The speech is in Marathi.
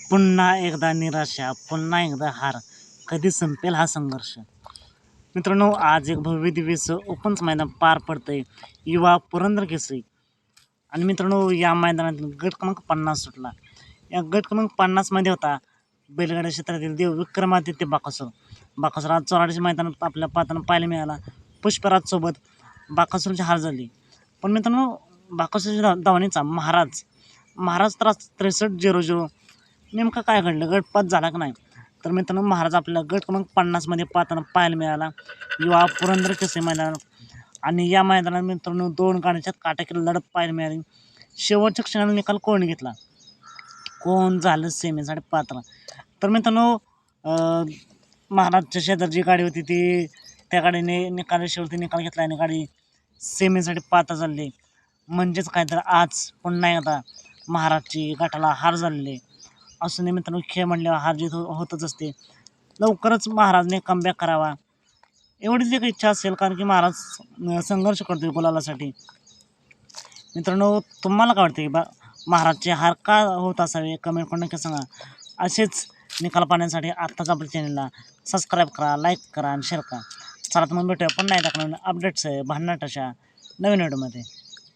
पुन्हा एकदा निराशा, पुन्हा एकदा हार. कधी संपेल हा संघर्ष? मित्रांनो, आज एक भव्य दिव्य ओपनचं मैदान पार पडतंय, युवा पुरंदर केसरी. आणि मित्रांनो, या मैदानात गट क्रमांक 50 सुटला. या गट क्रमांक 50 मध्ये होता बैलगाडा क्षेत्रातील देव विक्रमादित्य बाकासूर. आज चोराडीच्या मैदानात आपल्या पाहताना पाहायला मिळाला. पुष्पराज सोबत बाकासूरची हार झाली. पण मित्रांनो, बाकासूरच्या धावणीचा महाराज 63-0-0. नेमकं काय घडलं? गटपात झाला का नाही? तर मित्रांनो, महाराज आपल्याला गट क्रमांक 50 मध्ये पाहायला मिळाला युवा पुरंदर केसरी मैदानात. आणि या मैदानात मित्रांनो 2 गाड्यांच्यात काटेकी लढत पाहायला मिळाली. शेवटच्या क्षणाला निकाल कोण घेतला? कोण झालं सेमीसाठी पात्र? तर मित्रांनो, महाराजच्या शेजारची गाडी होती ती त्या गाडीने शेवटी निकाल घेतला आणि गाडी सेमीसाठी पात्र झाली. म्हणजेच काय, तर आज पुन्हा एकदा महाराजची गटाला हार झालेली. असं नाही मित्रांनो, खेळ म्हणल्यावर हार जीत होतच असते. लवकरच महाराजने कमबॅक करावा एवढीच एक इच्छा असेल, कारण की महाराज संघर्ष करतोय गुलालासाठी. मित्रांनो, तुम्हाला काय वाटतं की महाराजचे हार का होत असावे? कमेंट करून नक्की सांगा. असेच निकाल पाहण्यासाठी आत्ताच आपल्या चॅनलला सबस्क्राईब करा, लाईक करा आणि शेअर करा. चला तर मग भेटूया पुन्हा एकदा अपडेट्स आहे भांडणाट अशा नवीन व्हिडिओमध्ये.